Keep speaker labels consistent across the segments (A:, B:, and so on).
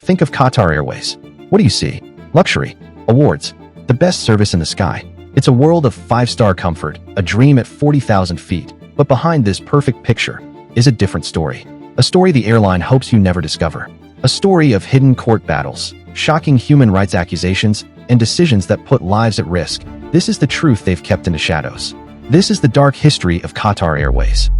A: Think of Qatar Airways. What do you see? Luxury, awards, the best service in the sky. It's a world of five-star comfort, a dream at 40,000 feet. But behind this perfect picture is a different story. A story the airline hopes you never discover. A story of hidden court battles, shocking human rights accusations, and decisions that put lives at risk. This is the truth they've kept in the shadows. This is the dark history of Qatar Airways.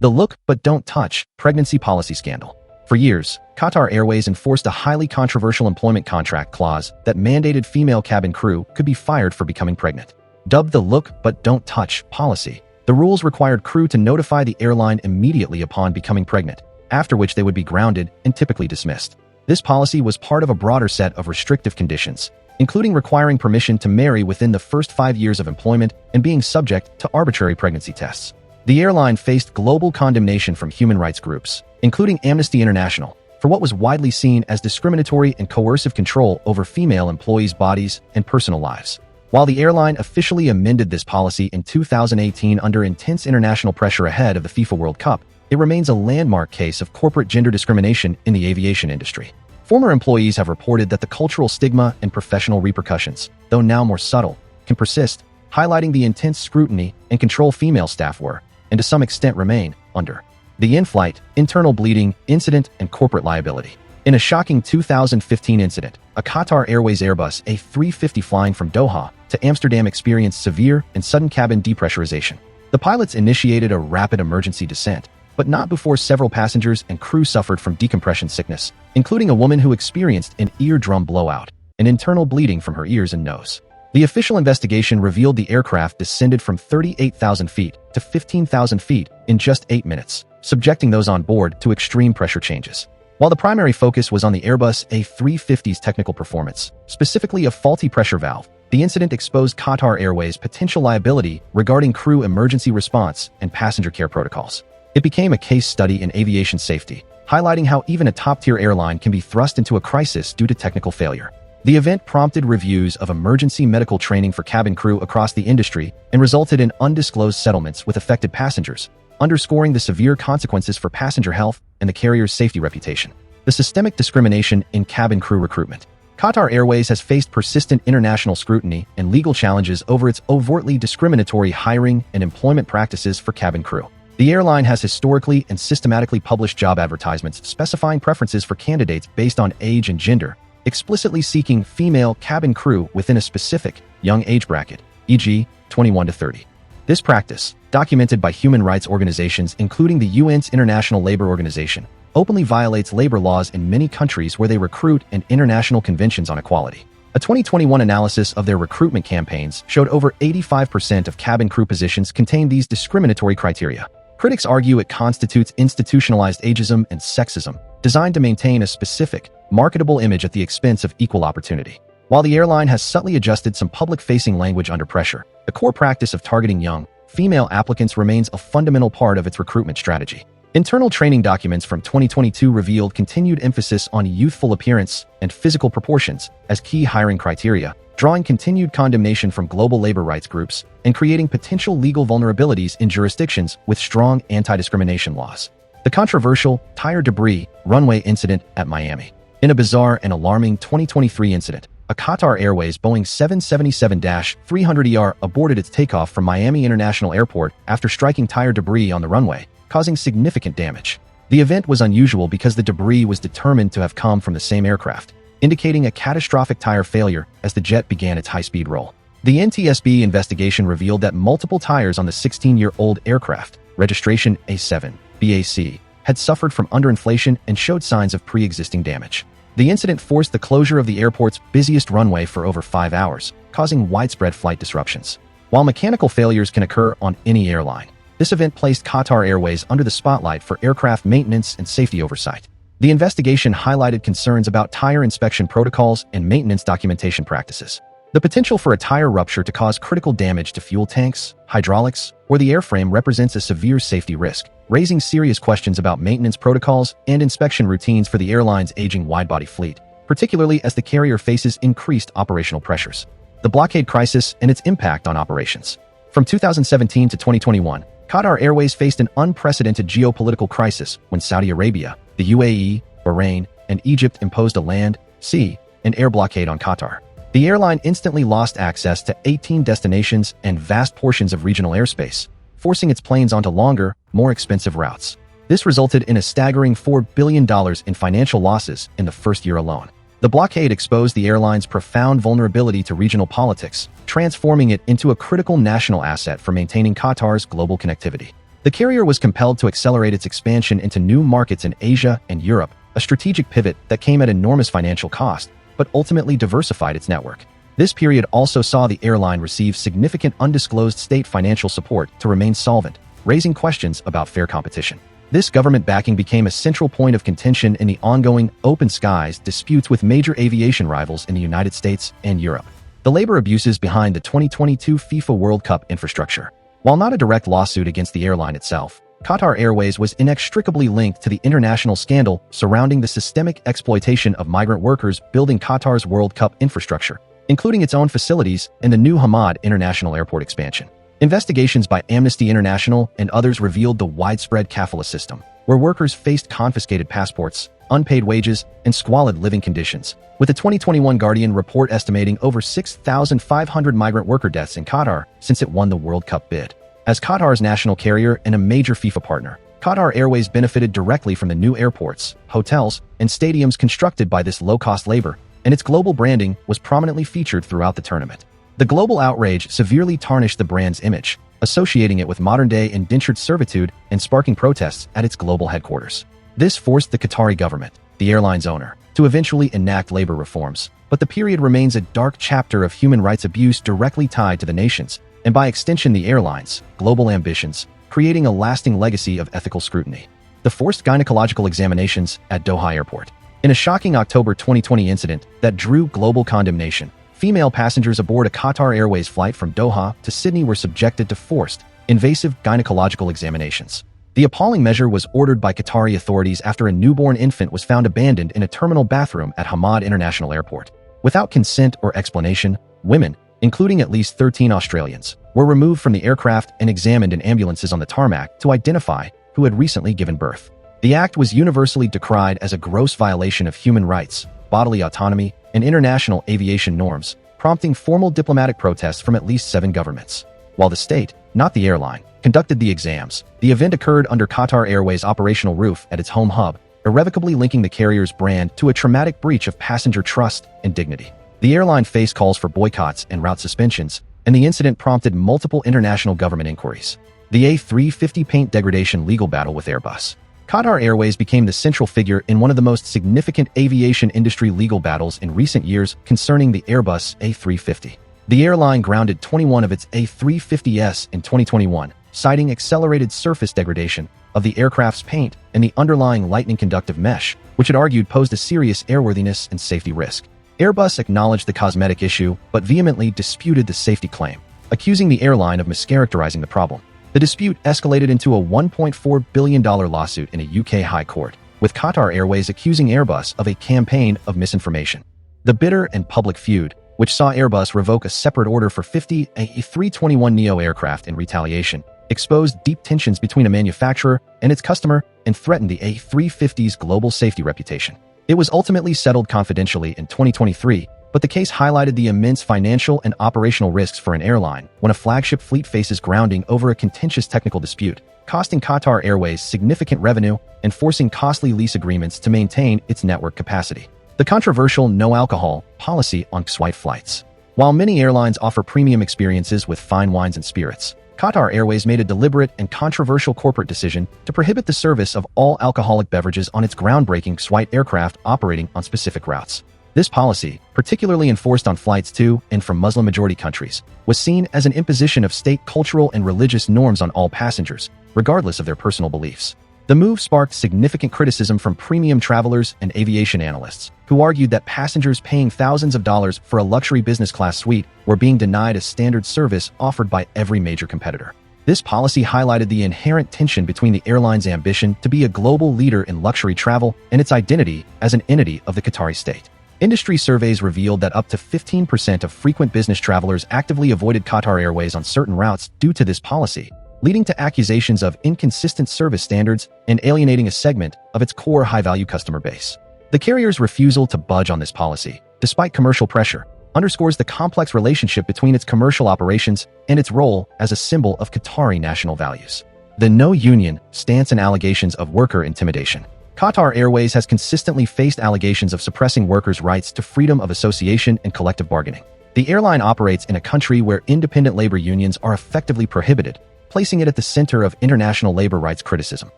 A: The look but don't touch pregnancy policy scandal. For years, Qatar Airways enforced a highly controversial employment contract clause that mandated female cabin crew could be fired for becoming pregnant. Dubbed the look but don't touch policy, the rules required crew to notify the airline immediately upon becoming pregnant, after which they would be grounded and typically dismissed. This policy was part of a broader set of restrictive conditions, including requiring permission to marry within the first 5 years of employment and being subject to arbitrary pregnancy tests. The airline faced global condemnation from human rights groups, including Amnesty International, for what was widely seen as discriminatory and coercive control over female employees' bodies and personal lives. While the airline officially amended this policy in 2018 under intense international pressure ahead of the FIFA World Cup, it remains a landmark case of corporate gender discrimination in the aviation industry. Former employees have reported that the cultural stigma and professional repercussions, though now more subtle, can persist, highlighting the intense scrutiny and control female staff were, and to some extent remain, under. The in-flight, internal bleeding, incident, and corporate liability. In a shocking 2015 incident, a Qatar Airways Airbus A350 flying from Doha to Amsterdam experienced severe and sudden cabin depressurization. The pilots initiated a rapid emergency descent, but not before several passengers and crew suffered from decompression sickness, including a woman who experienced an eardrum blowout and internal bleeding from her ears and nose. The official investigation revealed the aircraft descended from 38,000 feet to 15,000 feet in just 8 minutes, subjecting those on board to extreme pressure changes. While the primary focus was on the Airbus A350's technical performance, specifically a faulty pressure valve, the incident exposed Qatar Airways' potential liability regarding crew emergency response and passenger care protocols. It became a case study in aviation safety, highlighting how even a top-tier airline can be thrust into a crisis due to technical failure. The event prompted reviews of emergency medical training for cabin crew across the industry and resulted in undisclosed settlements with affected passengers, underscoring the severe consequences for passenger health and the carrier's safety reputation. The systemic discrimination in cabin crew recruitment. Qatar Airways has faced persistent international scrutiny and legal challenges over its overtly discriminatory hiring and employment practices for cabin crew. The airline has historically and systematically published job advertisements specifying preferences for candidates based on age and gender, explicitly seeking female cabin crew within a specific young age bracket, e.g., 21 to 30. This practice, documented by human rights organizations including the UN's International Labor Organization, openly violates labor laws in many countries where they recruit and international conventions on equality. A 2021 analysis of their recruitment campaigns showed over 85% of cabin crew positions contain these discriminatory criteria. Critics argue it constitutes institutionalized ageism and sexism, designed to maintain a specific, marketable image at the expense of equal opportunity. While the airline has subtly adjusted some public-facing language under pressure, the core practice of targeting young, female applicants remains a fundamental part of its recruitment strategy. Internal training documents from 2022 revealed continued emphasis on youthful appearance and physical proportions as key hiring criteria, drawing continued condemnation from global labor rights groups and creating potential legal vulnerabilities in jurisdictions with strong anti-discrimination laws. The controversial tire debris runway incident at Miami. In a bizarre and alarming 2023 incident, a Qatar Airways Boeing 777-300ER aborted its takeoff from Miami International Airport after striking tire debris on the runway, causing significant damage. The event was unusual because the debris was determined to have come from the same aircraft, indicating a catastrophic tire failure as the jet began its high-speed roll. The NTSB investigation revealed that multiple tires on the 16-year-old aircraft, registration A7, BAC, had suffered from underinflation and showed signs of pre-existing damage. The incident forced the closure of the airport's busiest runway for over 5 hours, causing widespread flight disruptions. While mechanical failures can occur on any airline, this event placed Qatar Airways under the spotlight for aircraft maintenance and safety oversight. The investigation highlighted concerns about tire inspection protocols and maintenance documentation practices. The potential for a tire rupture to cause critical damage to fuel tanks, hydraulics, or the airframe represents a severe safety risk, raising serious questions about maintenance protocols and inspection routines for the airline's aging wide-body fleet, particularly as the carrier faces increased operational pressures. The blockade crisis and its impact on operations. From 2017 to 2021, Qatar Airways faced an unprecedented geopolitical crisis when Saudi Arabia, the UAE, Bahrain, and Egypt imposed a land, sea, and air blockade on Qatar. The airline instantly lost access to 18 destinations and vast portions of regional airspace, forcing its planes onto longer, more expensive routes. This resulted in a staggering $4 billion in financial losses in the first year alone. The blockade exposed the airline's profound vulnerability to regional politics, transforming it into a critical national asset for maintaining Qatar's global connectivity. The carrier was compelled to accelerate its expansion into new markets in Asia and Europe, a strategic pivot that came at enormous financial cost, but ultimately diversified its network. This period also saw the airline receive significant undisclosed state financial support to remain solvent, raising questions about fair competition. This government backing became a central point of contention in the ongoing open skies disputes with major aviation rivals in the United States and Europe. The labor abuses behind the 2022 FIFA World Cup infrastructure. While not a direct lawsuit against the airline itself, Qatar Airways was inextricably linked to the international scandal surrounding the systemic exploitation of migrant workers building Qatar's World Cup infrastructure, including its own facilities and the new Hamad International Airport expansion. Investigations by Amnesty International and others revealed the widespread kafala system, where workers faced confiscated passports, unpaid wages, and squalid living conditions, with the 2021 Guardian report estimating over 6,500 migrant worker deaths in Qatar since it won the World Cup bid. As Qatar's national carrier and a major FIFA partner, Qatar Airways benefited directly from the new airports, hotels, and stadiums constructed by this low-cost labor, and its global branding was prominently featured throughout the tournament. The global outrage severely tarnished the brand's image, associating it with modern-day indentured servitude and sparking protests at its global headquarters. This forced the Qatari government, the airline's owner, to eventually enact labor reforms, but the period remains a dark chapter of human rights abuse directly tied to the nation's, and by extension the airline's, global ambitions, creating a lasting legacy of ethical scrutiny. The forced gynecological examinations at Doha Airport. In a shocking October 2020 incident that drew global condemnation, female passengers aboard a Qatar Airways flight from Doha to Sydney were subjected to forced, invasive gynecological examinations. The appalling measure was ordered by Qatari authorities after a newborn infant was found abandoned in a terminal bathroom at Hamad International Airport. Without consent or explanation, women, including at least 13 Australians, were removed from the aircraft and examined in ambulances on the tarmac to identify who had recently given birth. The act was universally decried as a gross violation of human rights, bodily autonomy, and international aviation norms, prompting formal diplomatic protests from at least 7 governments. While the state, not the airline, conducted the exams, the event occurred under Qatar Airways' operational roof at its home hub, irrevocably linking the carrier's brand to a traumatic breach of passenger trust and dignity. The airline faced calls for boycotts and route suspensions, and the incident prompted multiple international government inquiries. The A350 paint degradation legal battle with Airbus. Qatar Airways became the central figure in one of the most significant aviation industry legal battles in recent years concerning the Airbus A350. The airline grounded 21 of its A350s in 2021, citing accelerated surface degradation of the aircraft's paint and the underlying lightning conductive mesh, which it argued posed a serious airworthiness and safety risk. Airbus acknowledged the cosmetic issue but vehemently disputed the safety claim, accusing the airline of mischaracterizing the problem. The dispute escalated into a $1.4 billion lawsuit in a UK High Court, with Qatar Airways accusing Airbus of a campaign of misinformation. The bitter and public feud, which saw Airbus revoke a separate order for 50 A321neo aircraft in retaliation, exposed deep tensions between a manufacturer and its customer and threatened the A350's global safety reputation. It was ultimately settled confidentially in 2023, but the case highlighted the immense financial and operational risks for an airline when a flagship fleet faces grounding over a contentious technical dispute, costing Qatar Airways significant revenue and forcing costly lease agreements to maintain its network capacity. The controversial no-alcohol policy on Kuwait flights. While many airlines offer premium experiences with fine wines and spirits, Qatar Airways made a deliberate and controversial corporate decision to prohibit the service of all alcoholic beverages on its groundbreaking Kuwait aircraft operating on specific routes. This policy, particularly enforced on flights to and from Muslim-majority countries, was seen as an imposition of state cultural and religious norms on all passengers, regardless of their personal beliefs. The move sparked significant criticism from premium travelers and aviation analysts, who argued that passengers paying thousands of dollars for a luxury business-class suite were being denied a standard service offered by every major competitor. This policy highlighted the inherent tension between the airline's ambition to be a global leader in luxury travel and its identity as an entity of the Qatari state. Industry surveys revealed that up to 15% of frequent business travelers actively avoided Qatar Airways on certain routes due to this policy, leading to accusations of inconsistent service standards and alienating a segment of its core high-value customer base. The carrier's refusal to budge on this policy, despite commercial pressure, underscores the complex relationship between its commercial operations and its role as a symbol of Qatari national values. The no-union stance and allegations of worker intimidation. Qatar Airways has consistently faced allegations of suppressing workers' rights to freedom of association and collective bargaining. The airline operates in a country where independent labor unions are effectively prohibited, placing it at the center of international labor rights criticism.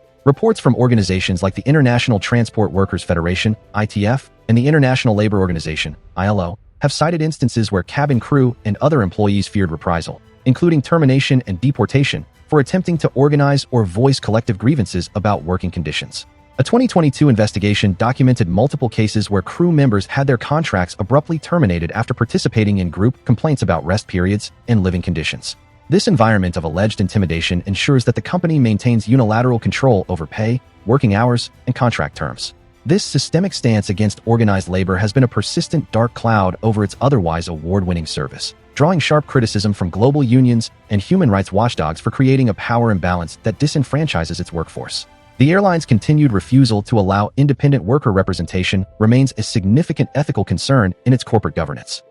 A: Reports from organizations like the International Transport Workers Federation, ITF, and the International Labor Organization, ILO, have cited instances where cabin crew and other employees feared reprisal, including termination and deportation, for attempting to organize or voice collective grievances about working conditions. A 2022 investigation documented multiple cases where crew members had their contracts abruptly terminated after participating in group complaints about rest periods and living conditions. This environment of alleged intimidation ensures that the company maintains unilateral control over pay, working hours, and contract terms. This systemic stance against organized labor has been a persistent dark cloud over its otherwise award-winning service, drawing sharp criticism from global unions and human rights watchdogs for creating a power imbalance that disenfranchises its workforce. The airline's continued refusal to allow independent worker representation remains a significant ethical concern in its corporate governance.